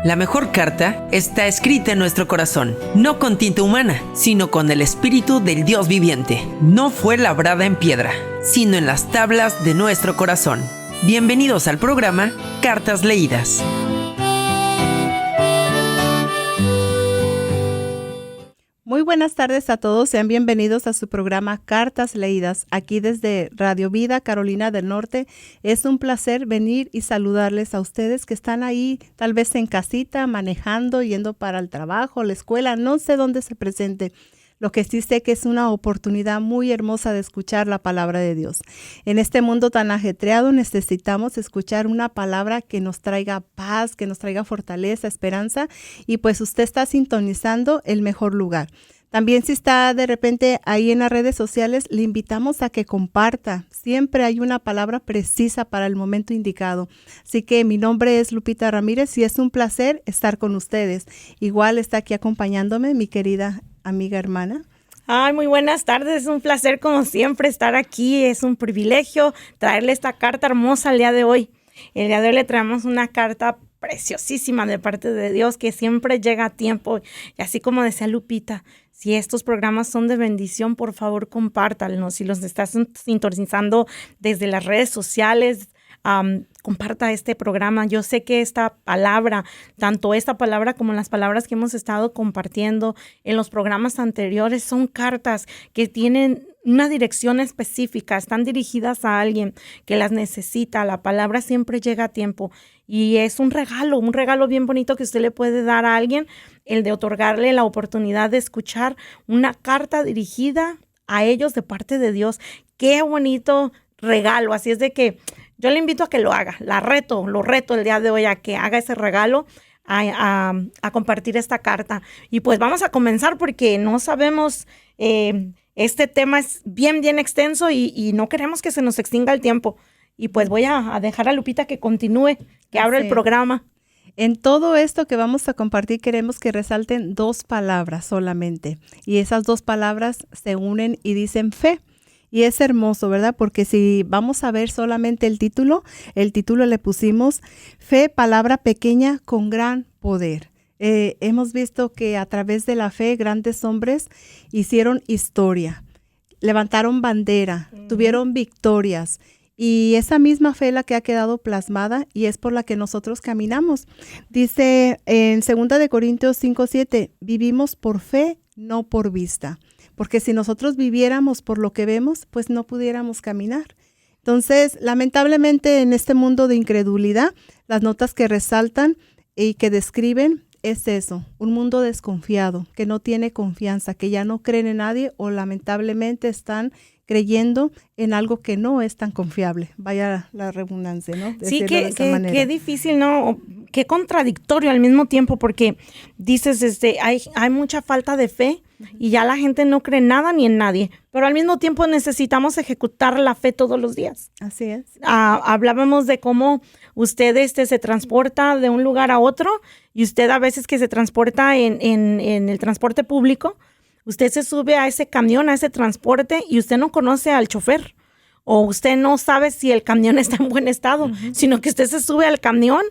La mejor carta está escrita en nuestro corazón, no con tinta humana, sino con el espíritu del Dios viviente. No fue labrada en piedra, sino en las tablas de nuestro corazón. Bienvenidos al programa Cartas Leídas. Muy buenas tardes a todos, sean bienvenidos a su programa Cartas Leídas, aquí desde Radio Vida, Carolina del Norte. Es un placer venir y saludarles a ustedes que están ahí, tal vez en casita, manejando, yendo para el trabajo, la escuela, no sé dónde se presente. Lo que sí sé que es una oportunidad muy hermosa de escuchar la palabra de Dios. En este mundo tan ajetreado necesitamos escuchar una palabra que nos traiga paz, que nos traiga fortaleza, esperanza, y pues usted está sintonizando el mejor lugar. También si está de repente ahí en las redes sociales, le invitamos a que comparta. Siempre hay una palabra precisa para el momento indicado. Así que mi nombre es Lupita Ramírez y es un placer estar con ustedes. Igual está aquí acompañándome mi querida amiga hermana. Ay, muy buenas tardes, es un placer como siempre estar aquí, es un privilegio traerle esta carta hermosa el día de hoy. El día de hoy le traemos una carta preciosísima de parte de Dios que siempre llega a tiempo. Y así como decía Lupita, si estos programas son de bendición, por favor compártalos. Si los estás sintonizando desde las redes sociales, comparta este programa. Yo sé que esta palabra, tanto esta palabra como las palabras que hemos estado compartiendo en los programas anteriores, son cartas que tienen una dirección específica, están dirigidas a alguien que las necesita. La palabra siempre llega a tiempo y es un regalo bien bonito que usted le puede dar a alguien, el de otorgarle la oportunidad de escuchar una carta dirigida a ellos de parte de Dios. Qué bonito regalo. Así es de que yo le invito a que lo haga, lo reto el día de hoy a que haga ese regalo, a compartir esta carta. Y pues vamos a comenzar porque no sabemos, este tema es bien extenso y no queremos que se nos extinga el tiempo. Y pues voy a dejar a Lupita que continúe, que abra el programa. En todo esto que vamos a compartir queremos que resalten dos palabras solamente. Y esas dos palabras se unen y dicen fe. Y es hermoso, ¿verdad? Porque si vamos a ver solamente el título le pusimos fe, palabra pequeña con gran poder. Hemos visto que a través de la fe grandes hombres hicieron historia, levantaron bandera, tuvieron victorias. Y esa misma fe es la que ha quedado plasmada y es por la que nosotros caminamos. Dice en 2 Corintios 5:7, vivimos por fe, no por vista. Porque si nosotros viviéramos por lo que vemos, pues no pudiéramos caminar. Entonces, lamentablemente en este mundo de incredulidad, las notas que resaltan y que describen es eso, un mundo desconfiado, que no tiene confianza, que ya no creen en nadie o lamentablemente están creyendo en algo que no es tan confiable. Vaya la redundancia, ¿no? Sí, qué difícil, ¿no? Qué contradictorio al mismo tiempo, porque dices, hay mucha falta de fe y ya la gente no cree nada ni en nadie, pero al mismo tiempo necesitamos ejecutar la fe todos los días. Así es. Hablábamos de cómo usted se transporta de un lugar a otro y usted a veces que se transporta en el transporte público, usted se sube a ese camión, a ese transporte y usted no conoce al chofer o usted no sabe si el camión está en buen estado, sino que usted se sube al camión,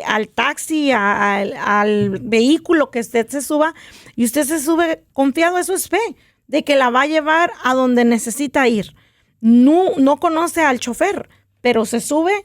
al taxi, al vehículo que usted se suba y usted se sube confiado, eso es fe, de que la va a llevar a donde necesita ir. No conoce al chofer, pero se sube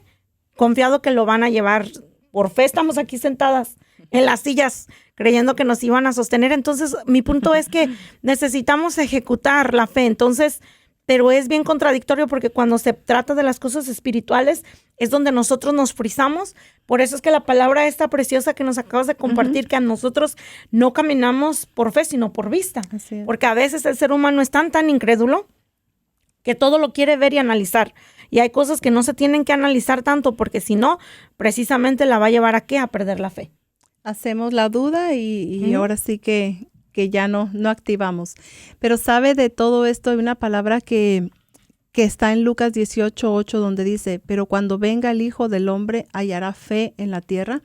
confiado que lo van a llevar. Por fe estamos aquí sentadas en las sillas creyendo que nos iban a sostener. Entonces, mi punto es que necesitamos ejecutar la fe. Entonces, pero es bien contradictorio porque cuando se trata de las cosas espirituales es donde nosotros nos frizamos. Por eso es que la palabra esta preciosa que nos acabas de compartir, que a nosotros no caminamos por fe, sino por vista. Porque a veces el ser humano es tan incrédulo que todo lo quiere ver y analizar. Y hay cosas que no se tienen que analizar tanto porque si no, precisamente la va a llevar a ¿qué? A perder la fe. Hacemos la duda y ahora sí que ya no activamos. Pero sabe de todo esto, hay una palabra que está en Lucas 18:8 donde dice, pero cuando venga el Hijo del Hombre, ¿hallará fe en la tierra?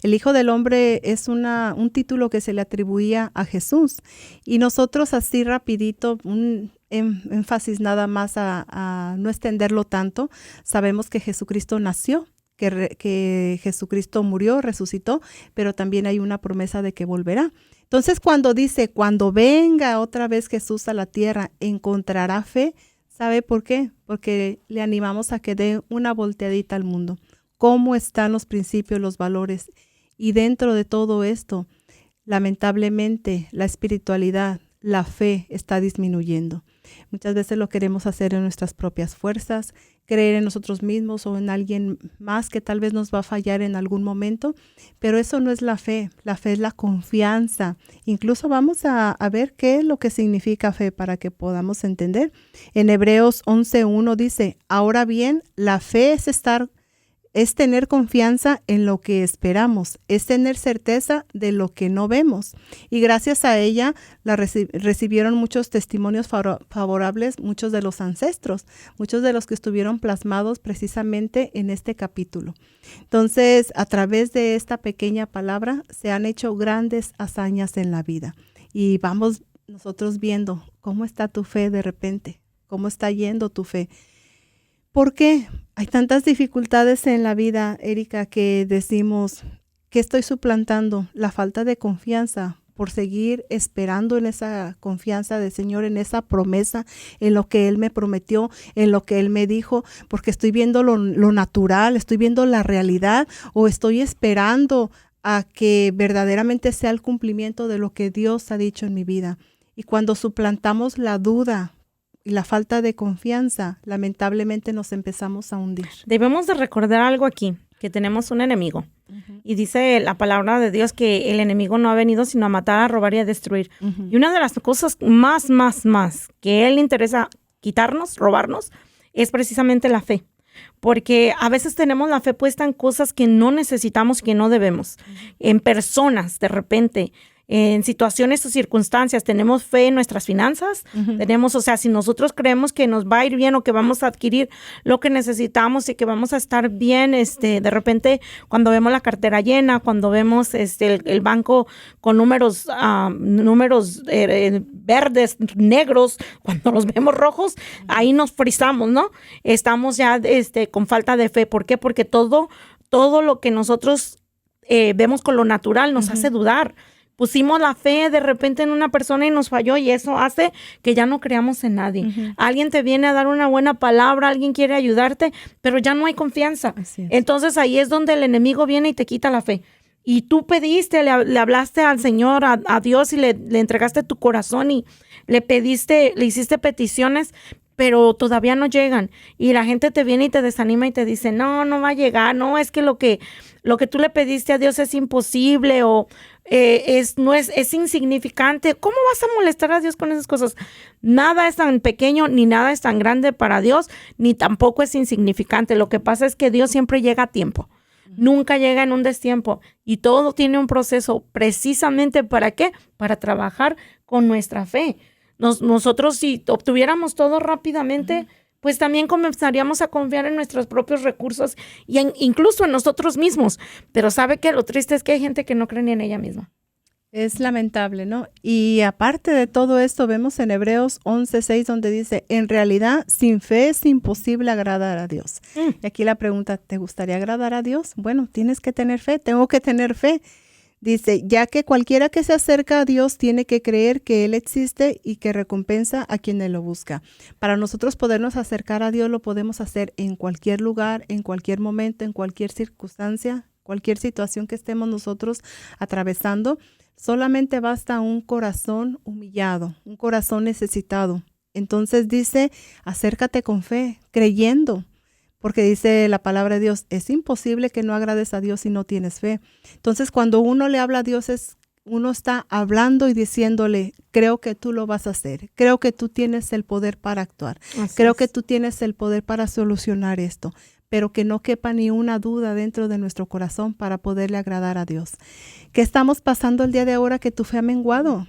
El Hijo del Hombre es un título que se le atribuía a Jesús. Y nosotros así rapidito, un énfasis nada más a no extenderlo tanto, sabemos que Jesucristo nació que Jesucristo murió, resucitó, pero también hay una promesa de que volverá. Entonces, cuando dice, cuando venga otra vez Jesús a la tierra, ¿encontrará fe? ¿Sabe por qué? Porque le animamos a que dé una volteadita al mundo. ¿Cómo están los principios, los valores? Y dentro de todo esto, lamentablemente, la espiritualidad, la fe está disminuyendo. Muchas veces lo queremos hacer en nuestras propias fuerzas, creer en nosotros mismos o en alguien más que tal vez nos va a fallar en algún momento, pero eso no es la fe es la confianza. Incluso vamos a ver qué es lo que significa fe para que podamos entender. En Hebreos 11:1 dice, ahora bien, la fe es tener confianza en lo que esperamos, es tener certeza de lo que no vemos. Y gracias a ella recibieron muchos testimonios favorables, muchos de los ancestros, muchos de los que estuvieron plasmados precisamente en este capítulo. Entonces, a través de esta pequeña palabra se han hecho grandes hazañas en la vida. Y vamos nosotros viendo cómo está tu fe de repente, cómo está yendo tu fe. ¿Por qué? Hay tantas dificultades en la vida, Erika, que decimos que estoy suplantando la falta de confianza por seguir esperando en esa confianza del Señor, en esa promesa, en lo que Él me prometió, en lo que Él me dijo, porque estoy viendo lo natural, estoy viendo la realidad o estoy esperando a que verdaderamente sea el cumplimiento de lo que Dios ha dicho en mi vida. Y cuando suplantamos la duda y la falta de confianza, lamentablemente nos empezamos a hundir. Debemos de recordar algo aquí, que tenemos un enemigo. Y dice la palabra de Dios que el enemigo no ha venido sino a matar, a robar y a destruir. Y una de las cosas más que él le interesa quitarnos, robarnos, es precisamente la fe. Porque a veces tenemos la fe puesta en cosas que no necesitamos, que no debemos. En personas, de repente, en situaciones o circunstancias, tenemos fe en nuestras finanzas, tenemos, o sea, si nosotros creemos que nos va a ir bien o que vamos a adquirir lo que necesitamos y que vamos a estar bien, de repente cuando vemos la cartera llena, cuando vemos el banco con números verdes, negros, cuando los vemos rojos, ahí nos frizamos, ¿no? Estamos ya con falta de fe. ¿Por qué? Porque todo lo que nosotros vemos con lo natural nos hace dudar. Pusimos la fe de repente en una persona y nos falló, y eso hace que ya no creamos en nadie. Alguien te viene a dar una buena palabra, alguien quiere ayudarte, pero ya no hay confianza. Entonces ahí es donde el enemigo viene y te quita la fe. Y tú pediste, le hablaste al Señor, a Dios, y le entregaste tu corazón y le hiciste peticiones, pero todavía no llegan. Y la gente te viene y te desanima y te dice, no va a llegar, no, es que lo que tú le pediste a Dios es imposible, o es insignificante. ¿Cómo vas a molestar a Dios con esas cosas? Nada es tan pequeño, ni nada es tan grande para Dios, ni tampoco es insignificante. Lo que pasa es que Dios siempre llega a tiempo. Nunca llega en un destiempo, y todo tiene un proceso precisamente ¿para qué? Para trabajar con nuestra fe. Nosotros, si obtuviéramos todo rápidamente, pues también comenzaríamos a confiar en nuestros propios recursos y incluso en nosotros mismos. Pero ¿sabe qué? Lo triste es que hay gente que no cree ni en ella misma. Es lamentable, ¿no? Y aparte de todo esto, vemos en Hebreos 11:6 donde dice, en realidad, sin fe es imposible agradar a Dios. Y aquí la pregunta, ¿te gustaría agradar a Dios? Bueno, tienes que tener fe, tengo que tener fe. Dice, ya que cualquiera que se acerca a Dios tiene que creer que Él existe y que recompensa a quien Él lo busca. Para nosotros podernos acercar a Dios lo podemos hacer en cualquier lugar, en cualquier momento, en cualquier circunstancia, cualquier situación que estemos nosotros atravesando. Solamente basta un corazón humillado, un corazón necesitado. Entonces dice, acércate con fe, creyendo. Porque dice la palabra de Dios, es imposible que no agrades a Dios si no tienes fe. Entonces, cuando uno le habla a Dios, uno está hablando y diciéndole, creo que tú lo vas a hacer. Creo que tú tienes el poder para actuar. Creo que tú tienes el poder para solucionar esto. Pero que no quepa ni una duda dentro de nuestro corazón para poderle agradar a Dios. ¿Qué estamos pasando el día de ahora que tu fe ha menguado?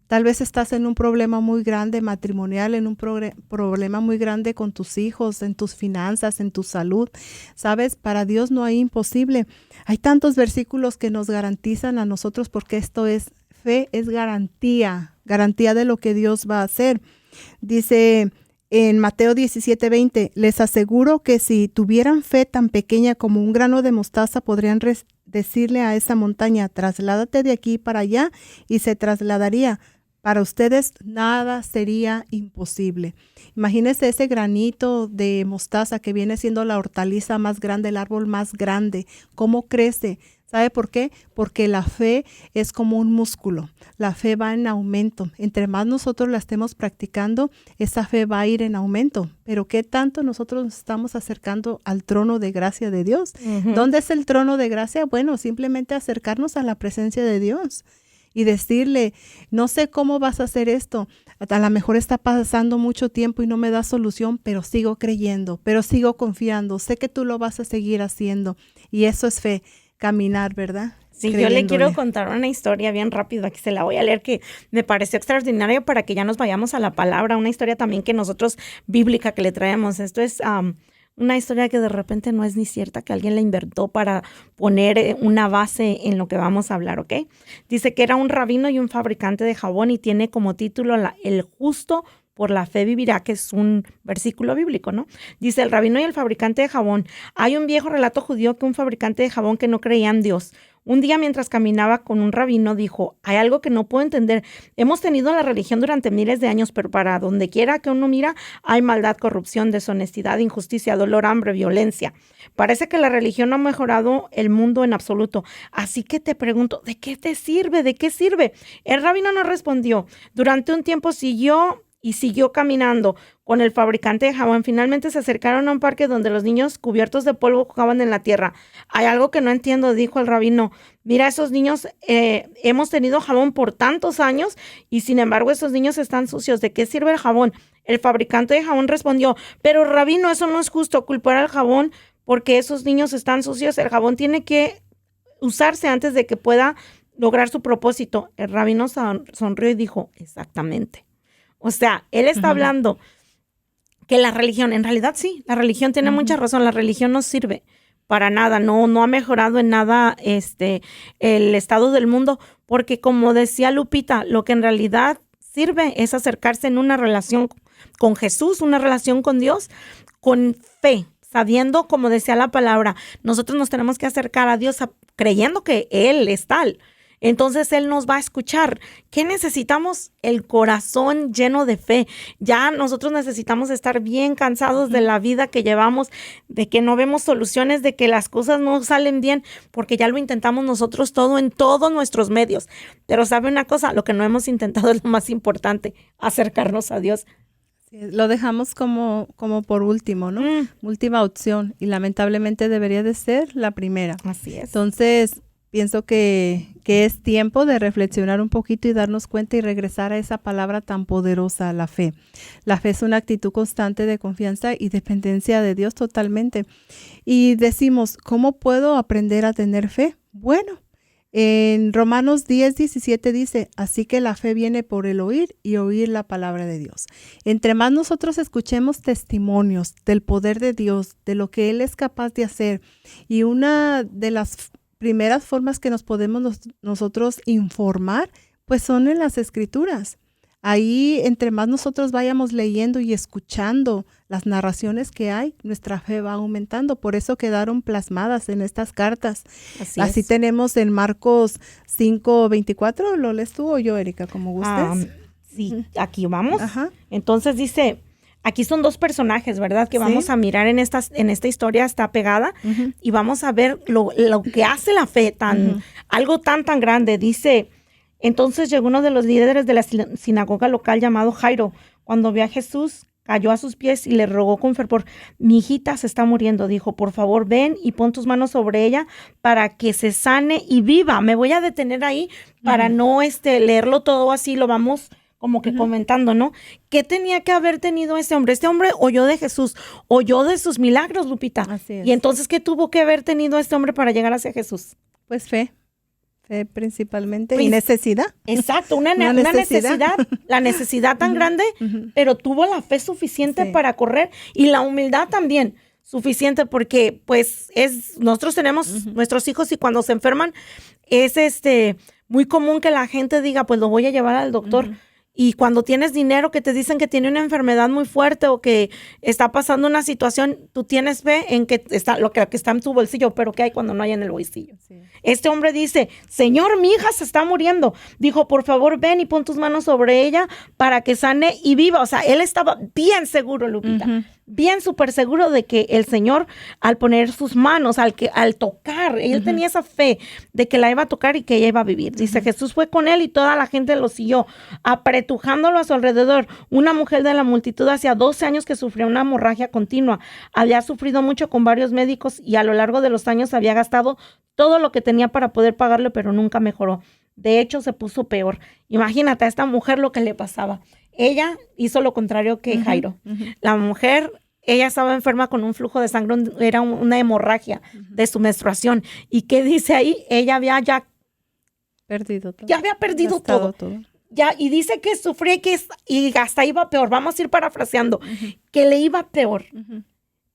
Tal vez estás en un problema muy grande matrimonial, en un problema muy grande con tus hijos, en tus finanzas, en tu salud. ¿Sabes? Para Dios no hay imposible. Hay tantos versículos que nos garantizan a nosotros, porque esto es fe, es garantía de lo que Dios va a hacer. Dice en Mateo 17:20, les aseguro que si tuvieran fe tan pequeña como un grano de mostaza, podrían decirle a esa montaña, trasládate de aquí para allá, y se trasladaría. Para ustedes nada sería imposible. Imagínense ese granito de mostaza que viene siendo la hortaliza más grande, el árbol más grande. ¿Cómo crece? ¿Sabe por qué? Porque la fe es como un músculo. La fe va en aumento. Entre más nosotros la estemos practicando, esa fe va a ir en aumento. Pero ¿qué tanto nosotros nos estamos acercando al trono de gracia de Dios? Ujú. ¿Dónde es el trono de gracia? Bueno, simplemente acercarnos a la presencia de Dios y decirle, no sé cómo vas a hacer esto. A lo mejor está pasando mucho tiempo y no me da solución, pero sigo creyendo, pero sigo confiando. Sé que tú lo vas a seguir haciendo. Y eso es fe, caminar, ¿verdad? Sí, yo le quiero Creyéndole. contar una historia bien rápido, aquí se la voy a leer, que me pareció extraordinaria para que ya nos vayamos a la palabra, una historia también que nosotros, bíblica, que le traemos. Esto es una historia que de repente no es ni cierta, que alguien la inventó para poner una base en lo que vamos a hablar, ¿ok? Dice que era un rabino y un fabricante de jabón y tiene como título El justo por la fe vivirá, que es un versículo bíblico, ¿no? Dice, el rabino y el fabricante de jabón. Hay un viejo relato judío que un fabricante de jabón que no creía en Dios. Un día mientras caminaba con un rabino dijo, hay algo que no puedo entender. Hemos tenido la religión durante miles de años, pero para donde quiera que uno mira, hay maldad, corrupción, deshonestidad, injusticia, dolor, hambre, violencia. Parece que la religión no ha mejorado el mundo en absoluto. Así que te pregunto, ¿de qué te sirve? ¿De qué sirve? El rabino no respondió. Durante un tiempo siguió caminando con el fabricante de jabón. Finalmente se acercaron a un parque donde los niños cubiertos de polvo jugaban en la tierra. Hay algo que no entiendo, dijo el rabino. Mira, esos niños, hemos tenido jabón por tantos años y sin embargo esos niños están sucios. ¿De qué sirve el jabón? El fabricante de jabón respondió, pero rabino, eso no es justo, culpar al jabón porque esos niños están sucios. El jabón tiene que usarse antes de que pueda lograr su propósito. El rabino sonrió y dijo, exactamente. O sea, él está hablando que la religión, en realidad sí, la religión tiene mucha razón, la religión no sirve para nada, no ha mejorado en nada el estado del mundo, porque como decía Lupita, lo que en realidad sirve es acercarse en una relación con Jesús, una relación con Dios, con fe, sabiendo, como decía la palabra, nosotros nos tenemos que acercar a Dios creyendo que Él es tal. Entonces Él nos va a escuchar. ¿Qué necesitamos? El corazón lleno de fe. Ya nosotros necesitamos estar bien cansados de la vida que llevamos, de que no vemos soluciones, de que las cosas no salen bien, porque ya lo intentamos nosotros todo en todos nuestros medios. Pero ¿sabe una cosa? Lo que no hemos intentado es lo más importante, acercarnos a Dios. Lo dejamos como por último, ¿no? Última opción. Y lamentablemente debería de ser la primera. Así es. Entonces, pienso que es tiempo de reflexionar un poquito y darnos cuenta y regresar a esa palabra tan poderosa, la fe. La fe es una actitud constante de confianza y dependencia de Dios totalmente. Y decimos, ¿cómo puedo aprender a tener fe? Bueno, en Romanos 10:17 dice, así que la fe viene por el oír y oír la palabra de Dios. Entre más nosotros escuchemos testimonios del poder de Dios, de lo que Él es capaz de hacer, y una de las primeras formas que nos podemos nosotros informar, pues son en las Escrituras. Ahí, entre más nosotros vayamos leyendo y escuchando las narraciones que hay, nuestra fe va aumentando. Por eso quedaron plasmadas en estas cartas. Así tenemos en Marcos 5:24. ¿Lo lees tú o yo, Erika, como gustes? Sí, aquí vamos. Ajá. Entonces dice, aquí son dos personajes, ¿verdad? Que vamos a mirar en esta historia, está pegada, y vamos a ver lo que hace la fe, algo tan grande. Dice, entonces llegó uno de los líderes de la sinagoga local llamado Jairo. Cuando vio a Jesús, cayó a sus pies y le rogó con fervor. Mi hijita se está muriendo, dijo, por favor ven y pon tus manos sobre ella para que se sane y viva. Me voy a detener ahí para no leerlo todo así, lo vamos como que comentando, ¿no? ¿Qué tenía que haber tenido este hombre? Este hombre oyó de Jesús, oyó de sus milagros, Lupita. Así es. Y entonces, ¿qué tuvo que haber tenido este hombre para llegar hacia Jesús? Pues fe principalmente, y necesidad. Exacto, una necesidad, la necesidad tan grande, pero tuvo la fe suficiente para correr, y la humildad también suficiente, porque pues nosotros tenemos nuestros hijos y cuando se enferman es muy común que la gente diga, pues lo voy a llevar al doctor. Y cuando tienes dinero que te dicen que tiene una enfermedad muy fuerte o que está pasando una situación, tú tienes fe en que está lo que está en tu bolsillo, pero ¿qué hay cuando no hay en el bolsillo? Sí. Este hombre dice, Señor, mi hija se está muriendo. Dijo, por favor, ven y pon tus manos sobre ella para que sane y viva. O sea, él estaba bien seguro, Lupita. Bien súper seguro de que el Señor, al poner sus manos, al tocar, él tenía esa fe de que la iba a tocar y que ella iba a vivir. Dice, Jesús fue con él y toda la gente lo siguió, apretujándolo a su alrededor. Una mujer de la multitud hacía 12 años que sufría una hemorragia continua. Había sufrido mucho con varios médicos y a lo largo de los años había gastado todo lo que tenía para poder pagarlo, pero nunca mejoró. De hecho, se puso peor. Imagínate a esta mujer lo que le pasaba. Ella hizo lo contrario que Jairo. La mujer, ella estaba enferma con un flujo de sangre, era una hemorragia de su menstruación. ¿Y qué dice ahí? Ella había ya perdido todo. Ya había perdido todo. Ya, y dice que sufría y hasta iba peor. Vamos a ir parafraseando. Que le iba peor.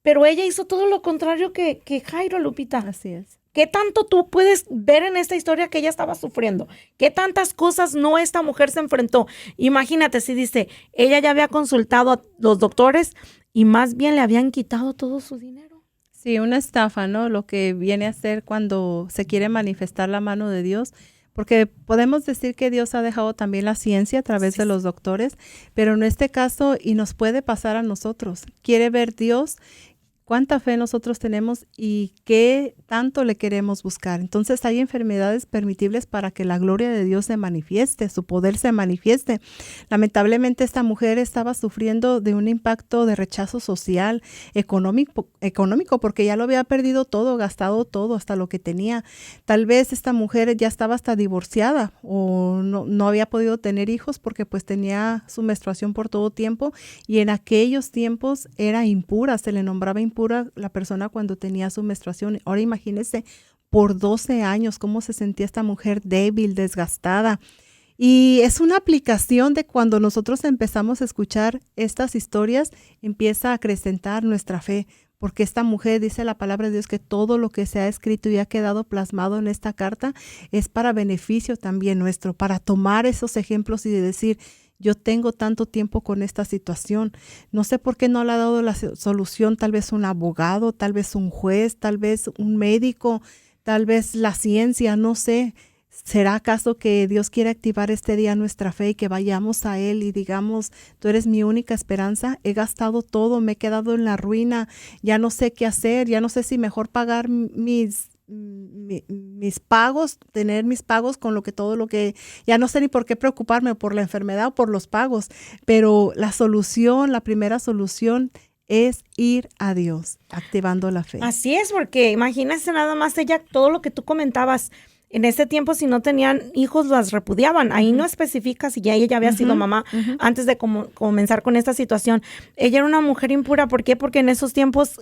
Pero ella hizo todo lo contrario que Jairo, Lupita. Así es. ¿Qué tanto tú puedes ver en esta historia que ella estaba sufriendo? ¿Qué tantas cosas no esta mujer se enfrentó? Imagínate si dice, ella ya había consultado a los doctores y más bien le habían quitado todo su dinero. Sí, una estafa, ¿no? Lo que viene a ser cuando se quiere manifestar la mano de Dios. Porque podemos decir que Dios ha dejado también la ciencia a través de los doctores, pero en este caso, y nos puede pasar a nosotros, quiere ver Dios cuánta fe nosotros tenemos y qué tanto le queremos buscar. Entonces hay enfermedades permitibles para que la gloria de Dios se manifieste, su poder se manifieste. Lamentablemente esta mujer estaba sufriendo de un impacto de rechazo social, económico, porque ya lo había perdido todo, gastado todo, hasta lo que tenía. Tal vez esta mujer ya estaba hasta divorciada o no había podido tener hijos porque pues tenía su menstruación por todo tiempo y en aquellos tiempos era impura, se le nombraba impura la persona cuando tenía su menstruación. Ahora imagínense, por 12 años, cómo se sentía esta mujer débil, desgastada. Y es una aplicación de cuando nosotros empezamos a escuchar estas historias, empieza a acrecentar nuestra fe. Porque esta mujer, dice la palabra de Dios, que todo lo que se ha escrito y ha quedado plasmado en esta carta es para beneficio también nuestro, para tomar esos ejemplos y de decir, yo tengo tanto tiempo con esta situación, no sé por qué no le ha dado la solución, tal vez un abogado, tal vez un juez, tal vez un médico, tal vez la ciencia, no sé. ¿Será acaso que Dios quiere activar este día nuestra fe y que vayamos a Él y digamos, tú eres mi única esperanza? He gastado todo, me he quedado en la ruina, ya no sé qué hacer, ya no sé si mejor pagar mis pagos, tener mis pagos con todo lo que, ya no sé ni por qué preocuparme, por la enfermedad o por los pagos, pero la solución, la primera solución es ir a Dios, activando la fe. Así es, porque imagínense nada más ella, todo lo que tú comentabas. En ese tiempo, si no tenían hijos, las repudiaban. Ahí no especifica si ya ella había sido mamá antes de comenzar con esta situación. Ella era una mujer impura. ¿Por qué? Porque en esos tiempos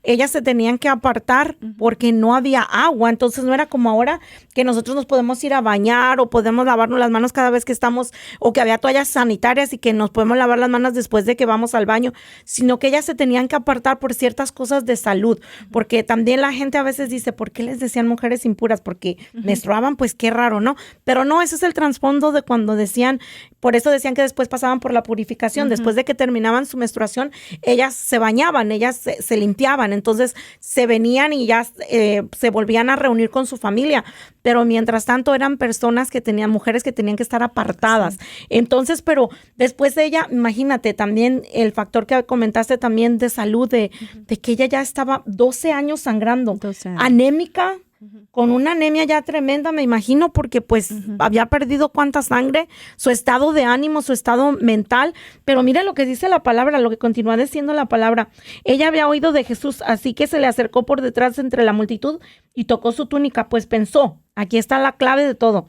ellas se tenían que apartar porque no había agua. Entonces no era como ahora que nosotros nos podemos ir a bañar o podemos lavarnos las manos cada vez que estamos, o que había toallas sanitarias y que nos podemos lavar las manos después de que vamos al baño, sino que ellas se tenían que apartar por ciertas cosas de salud. Porque también la gente a veces dice, ¿por qué les decían mujeres impuras? Porque menstruaban, pues qué raro, ¿no? Pero no, ese es el trasfondo de cuando decían, por eso decían que después pasaban por la purificación, después de que terminaban su menstruación, ellas se bañaban, ellas se limpiaban, entonces se venían y ya se volvían a reunir con su familia, pero mientras tanto eran personas que tenían, mujeres que tenían que estar apartadas. Entonces, pero después de ella, imagínate también el factor que comentaste también de salud, de que ella ya estaba 12 años sangrando, 12 años. Anémica, con una anemia ya tremenda, me imagino, porque pues había perdido cuánta sangre, su estado de ánimo, su estado mental. Pero mira lo que dice la palabra, lo que continúa diciendo la palabra. Ella había oído de Jesús, así que se le acercó por detrás entre la multitud y tocó su túnica, pues pensó, aquí está la clave de todo.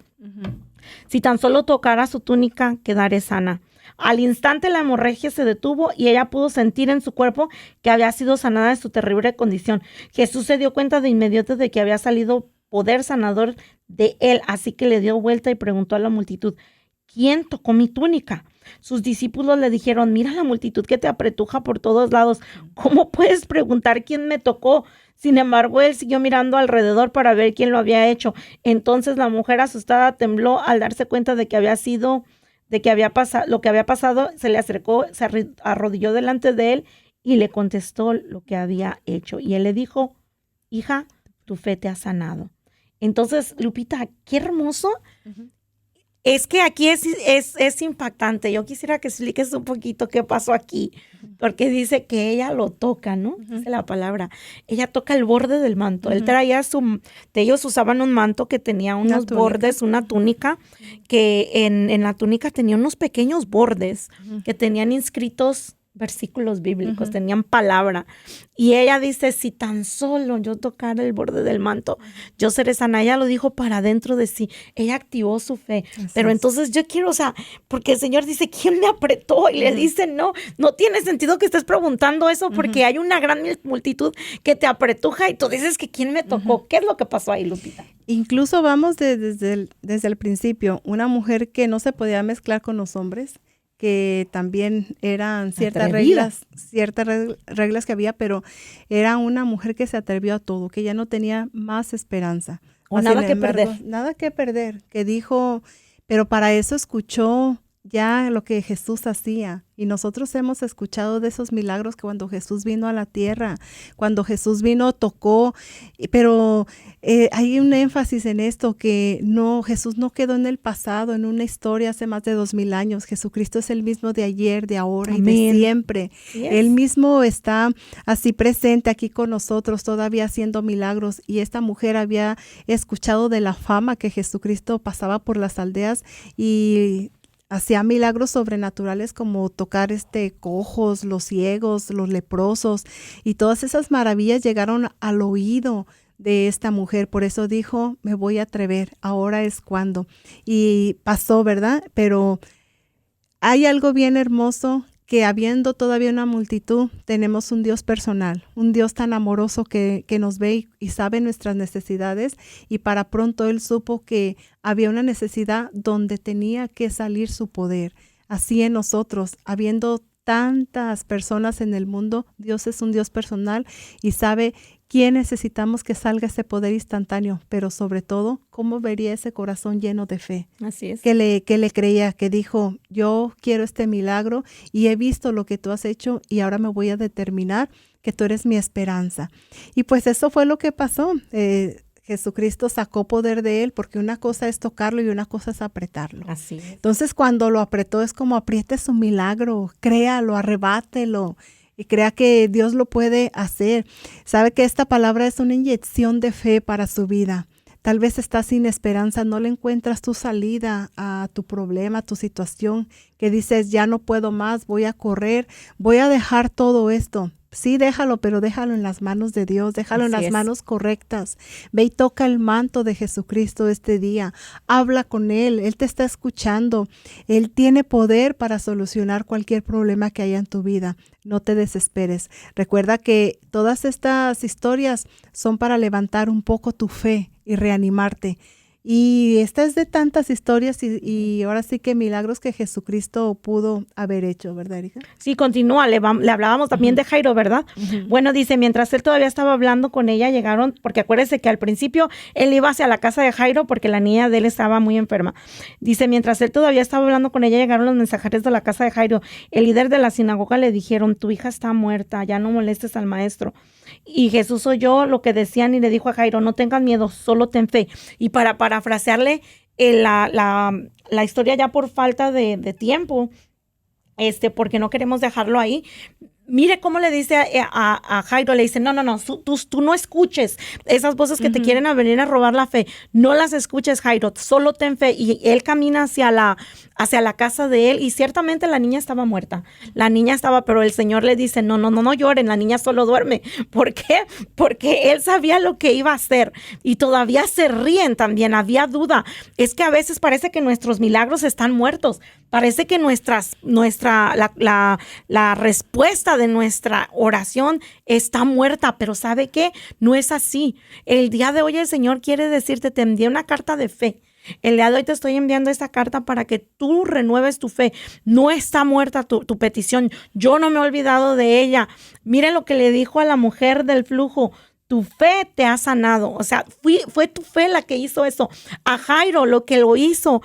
Si tan solo tocara su túnica, quedaré sana. Al instante la hemorragia se detuvo y ella pudo sentir en su cuerpo que había sido sanada de su terrible condición. Jesús se dio cuenta de inmediato de que había salido poder sanador de él, así que le dio vuelta y preguntó a la multitud, ¿quién tocó mi túnica? Sus discípulos le dijeron, mira la multitud que te apretuja por todos lados, ¿cómo puedes preguntar quién me tocó? Sin embargo, él siguió mirando alrededor para ver quién lo había hecho. Entonces la mujer asustada tembló al darse cuenta de que había sido de que lo que había pasado, se le acercó, se arrodilló delante de él y le contestó lo que había hecho. Y él le dijo, hija, tu fe te ha sanado. Entonces, Lupita, qué hermoso. Uh-huh. Es que aquí es impactante. Yo quisiera que expliques un poquito qué pasó aquí, porque dice que ella lo toca, ¿no? Uh-huh. Dice la palabra. Ella toca el borde del manto. Uh-huh. Él traía ellos usaban un manto que tenía unos bordes, una túnica, que en la túnica tenía unos pequeños bordes uh-huh. que tenían inscritos versículos bíblicos, uh-huh. tenían palabra. Y ella dice, si tan solo yo tocara el borde del manto, yo seré sana. Ella lo dijo para dentro de sí. Ella activó su fe. Pero entonces yo quiero, porque el Señor dice, ¿quién me apretó? Y le dice, no tiene sentido que estés preguntando eso porque hay una gran multitud que te apretuja y tú dices que ¿quién me tocó? Uh-huh. ¿Qué es lo que pasó ahí, Lupita? Incluso vamos desde el principio. Una mujer que no se podía mezclar con los hombres, que también eran ciertas reglas que había, pero era una mujer que se atrevió a todo, que ya no tenía más esperanza. Nada que perder, que dijo, pero para eso escuchó ya lo que Jesús hacía. Y nosotros hemos escuchado de esos milagros que cuando Jesús vino a la tierra, cuando Jesús vino, tocó, pero hay un énfasis en esto, que Jesús no quedó en el pasado, en una historia hace más de 2000 años. Jesucristo es el mismo de ayer, de ahora y de siempre. Yes. Él mismo está así presente aquí con nosotros, todavía haciendo milagros. Y esta mujer había escuchado de la fama que Jesucristo pasaba por las aldeas y hacía milagros sobrenaturales como tocar cojos, los ciegos, los leprosos, y todas esas maravillas llegaron al oído de esta mujer. Por eso dijo, me voy a atrever, ahora es cuando. Y pasó, ¿verdad? Pero hay algo bien hermoso, que habiendo todavía una multitud, tenemos un Dios personal, un Dios tan amoroso que nos ve y sabe nuestras necesidades, y para pronto Él supo que había una necesidad donde tenía que salir su poder. Así en nosotros, habiendo tantas personas en el mundo, Dios es un Dios personal y sabe quién necesitamos que salga ese poder instantáneo, pero sobre todo, cómo vería ese corazón lleno de fe. Así es. Que le creía, que dijo, yo quiero este milagro y he visto lo que tú has hecho y ahora me voy a determinar que tú eres mi esperanza. Y pues eso fue lo que pasó. Jesucristo sacó poder de él, porque una cosa es tocarlo y una cosa es apretarlo. Así es. Entonces, cuando lo apretó, es como apriete su milagro, créalo, arrebátelo y crea que Dios lo puede hacer. Sabe que esta palabra es una inyección de fe para su vida. Tal vez estás sin esperanza, no le encuentras tu salida a tu problema, a tu situación, que dices, ya no puedo más, voy a correr, voy a dejar todo esto. Sí, déjalo, pero déjalo en las manos de Dios, déjalo en las manos correctas. Ve y toca el manto de Jesucristo este día. Habla con Él, Él te está escuchando. Él tiene poder para solucionar cualquier problema que haya en tu vida. No te desesperes. Recuerda que todas estas historias son para levantar un poco tu fe y reanimarte. Y esta es de tantas historias y ahora sí que milagros que Jesucristo pudo haber hecho, ¿verdad, Erika? Sí, continúa, le hablábamos también de Jairo, ¿verdad? Uh-huh. Bueno, dice, mientras él todavía estaba hablando con ella, llegaron, porque acuérdese que al principio él iba hacia la casa de Jairo porque la niña de él estaba muy enferma. Dice, mientras él todavía estaba hablando con ella, llegaron los mensajeros de la casa de Jairo. El líder de la sinagoga le dijeron, tu hija está muerta, ya no molestes al maestro. Y Jesús oyó lo que decían y le dijo a Jairo, no tengas miedo, solo ten fe. Y para parafrasearle la historia ya por falta de tiempo, porque no queremos dejarlo ahí, mire cómo le dice a Jairo, le dice, no, tú no escuches esas voces que te quieren venir a robar la fe, no las escuches, Jairo, solo ten fe. Y él camina hacia la casa de él y ciertamente la niña estaba muerta, pero el Señor le dice, no lloren, la niña solo duerme. ¿Por qué? Porque él sabía lo que iba a hacer y todavía se ríen también, había duda. Es que a veces parece que nuestros milagros están muertos, parece que la respuesta de nuestra oración está muerta, pero ¿sabe qué? No es así. El día de hoy el Señor quiere decirte, te envié una carta de fe. El día de hoy te estoy enviando esta carta para que tú renueves tu fe. No está muerta tu petición. Yo no me he olvidado de ella. Mire lo que le dijo a la mujer del flujo. tu fe te ha sanado. O sea, fue tu fe la que hizo eso. A Jairo, lo que lo hizo,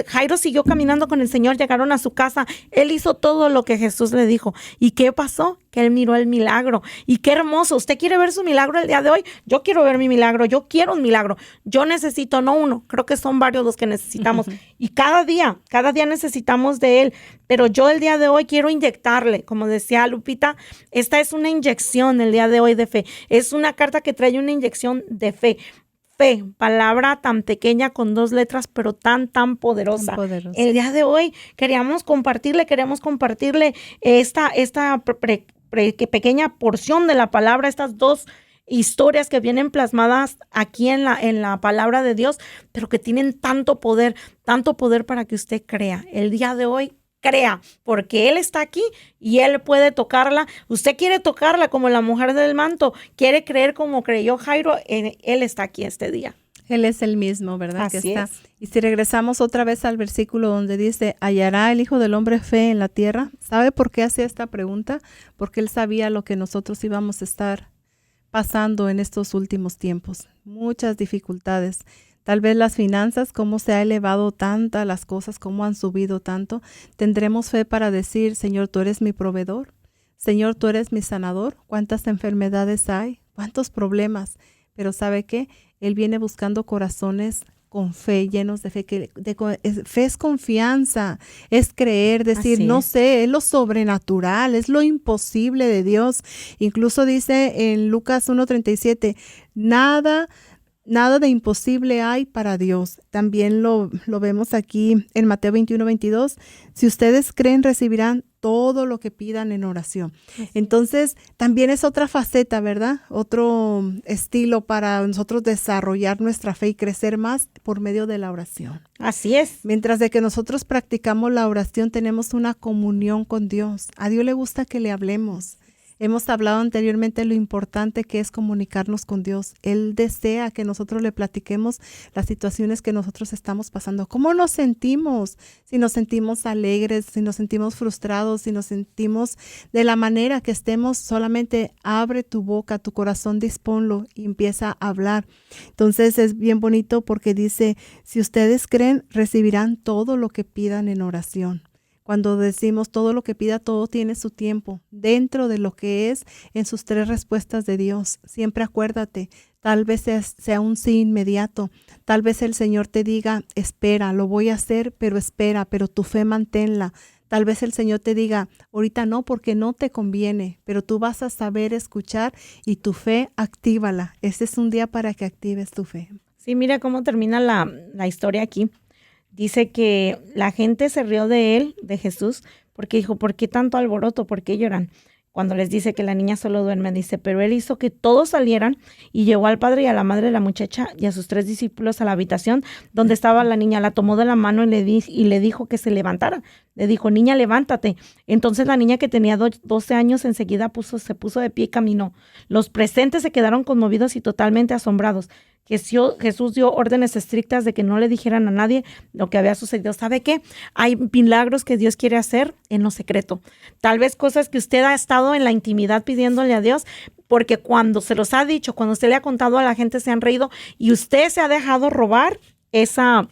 Jairo siguió caminando con el Señor, llegaron a su casa, él hizo todo lo que Jesús le dijo. ¿Y qué pasó? Que él miró el milagro. Y qué hermoso. ¿Usted quiere ver su milagro el día de hoy? Yo quiero ver mi milagro. Yo quiero un milagro. Yo necesito, no uno, creo que son varios los que necesitamos. Y cada día necesitamos de él. Pero yo el día de hoy quiero inyectarle, como decía Lupita, esta es una inyección el día de hoy de fe. Es una carta que trae una inyección de fe. Fe, palabra tan pequeña con 2 letras, pero tan poderosa. Tan poderosa. El día de hoy queremos compartirle esta pequeña porción de la palabra, estas 2 historias que vienen plasmadas aquí en la palabra de Dios, pero que tienen tanto poder para que usted crea. El día de hoy, crea, porque Él está aquí y Él puede tocarla. Usted quiere tocarla como la mujer del manto, quiere creer como creyó Jairo, Él está aquí este día. Él es el mismo, ¿verdad? Así que está. es. Y si regresamos otra vez al versículo donde dice, ¿hallará el Hijo del Hombre fe en la tierra? ¿Sabe por qué hacía esta pregunta? Porque Él sabía lo que nosotros íbamos a estar pasando en estos últimos tiempos. Muchas dificultades. Tal vez las finanzas, cómo se ha elevado tanta, las cosas, cómo han subido tanto. Tendremos fe para decir, Señor, tú eres mi proveedor. Señor, tú eres mi sanador. ¿Cuántas enfermedades hay? ¿Cuántos problemas? Pero ¿sabe qué? Él viene buscando corazones con fe, llenos de fe. Fe es confianza, es creer, decir, no sé, es lo sobrenatural, es lo imposible de Dios. Incluso dice en Lucas 1:37, nada de imposible hay para Dios. También lo vemos aquí en Mateo 21:22. Si ustedes creen, recibirán todo lo que pidan en oración. Entonces, también es otra faceta, ¿verdad? Otro estilo para nosotros desarrollar nuestra fe y crecer más por medio de la oración. Así es. Mientras de que nosotros practicamos la oración, tenemos una comunión con Dios. A Dios le gusta que le hablemos. Hemos hablado anteriormente de lo importante que es comunicarnos con Dios. Él desea que nosotros le platiquemos las situaciones que nosotros estamos pasando. ¿Cómo nos sentimos? Si nos sentimos alegres, si nos sentimos frustrados, si nos sentimos de la manera que estemos, solamente abre tu boca, tu corazón, disponlo y empieza a hablar. Entonces es bien bonito porque dice, si ustedes creen, recibirán todo lo que pidan en oración. Cuando decimos todo lo que pida, todo tiene su tiempo. Dentro de lo que es en sus 3 respuestas de Dios. Siempre acuérdate, tal vez sea un sí inmediato. Tal vez el Señor te diga, espera, lo voy a hacer, pero espera, pero tu fe manténla. Tal vez el Señor te diga, ahorita no porque no te conviene, pero tú vas a saber escuchar y tu fe, actívala. Este es un día para que actives tu fe. Sí, mira cómo termina la historia aquí. Dice que la gente se rió de él, de Jesús, porque dijo, ¿por qué tanto alboroto? ¿Por qué lloran? Cuando les dice que la niña solo duerme, dice, pero él hizo que todos salieran y llevó al padre y a la madre de la muchacha y a sus 3 discípulos a la habitación donde estaba la niña. La tomó de la mano y le dijo que se levantara. Le dijo, niña, levántate. Entonces la niña, que tenía 12 años, enseguida se puso de pie y caminó. Los presentes se quedaron conmovidos y totalmente asombrados. Jesús dio órdenes estrictas de que no le dijeran a nadie lo que había sucedido. ¿Sabe qué? Hay milagros que Dios quiere hacer en lo secreto. Tal vez cosas que usted ha estado en la intimidad pidiéndole a Dios, porque cuando se los ha dicho, cuando usted le ha contado a la gente, se han reído y usted se ha dejado robar esa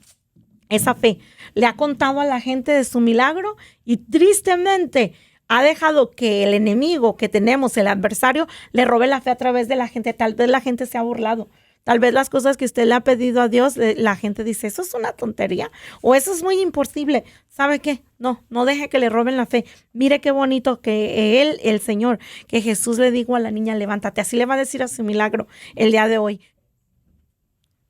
fe. Le ha contado a la gente de su milagro y tristemente ha dejado que el enemigo que tenemos, el adversario, le robe la fe a través de la gente. Tal vez la gente se ha burlado. Tal vez las cosas que usted le ha pedido a Dios, la gente dice, eso es una tontería o eso es muy imposible. ¿Sabe qué? No deje que le roben la fe. Mire qué bonito que él, el Señor, que Jesús le dijo a la niña, levántate. Así le va a decir a su milagro el día de hoy.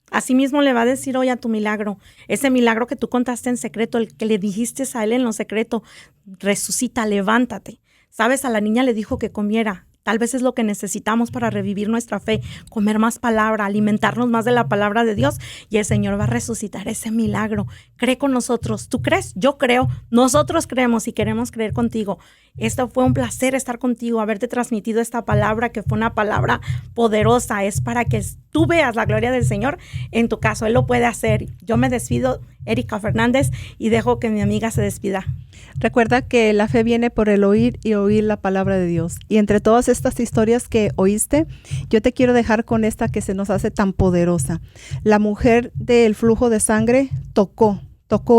Así mismo le va a decir hoy a tu milagro, ese milagro que tú contaste en secreto, el que le dijiste a él en lo secreto, resucita, levántate. ¿Sabes? A la niña le dijo que comiera. Tal vez es lo que necesitamos para revivir nuestra fe, comer más palabra, alimentarnos más de la palabra de Dios y el Señor va a resucitar ese milagro. Cree con nosotros. ¿Tú crees? Yo creo. Nosotros creemos y queremos creer contigo. Esto fue un placer estar contigo, haberte transmitido esta palabra que fue una palabra poderosa. Es para que tú veas la gloria del Señor en tu caso. Él lo puede hacer. Yo me despido Erika Fernández, y dejo que mi amiga se despida. Recuerda que la fe viene por el oír y oír la palabra de Dios. Y entre todas estas historias que oíste, yo te quiero dejar con esta que se nos hace tan poderosa. La mujer del flujo de sangre tocó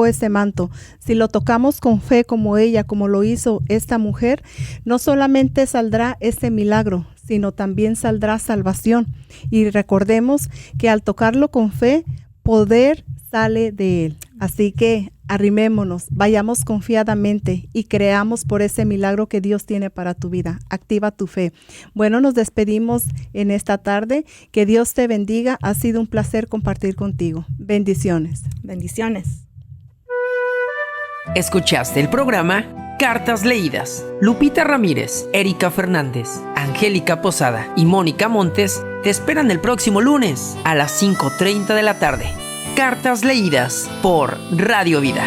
ese manto. Si lo tocamos con fe como ella, como lo hizo esta mujer, no solamente saldrá ese milagro, sino también saldrá salvación. Y recordemos que al tocarlo con fe, poder sale de él. Así que arrimémonos, vayamos confiadamente y creamos por ese milagro que Dios tiene para tu vida. Activa tu fe. Bueno, nos despedimos en esta tarde. Que Dios te bendiga. Ha sido un placer compartir contigo. Bendiciones. Bendiciones. Escuchaste el programa Cartas Leídas. Lupita Ramírez, Erika Fernández, Angélica Posada y Mónica Montes te esperan el próximo lunes a las 5:30 de la tarde. Cartas Leídas por Radio Vida.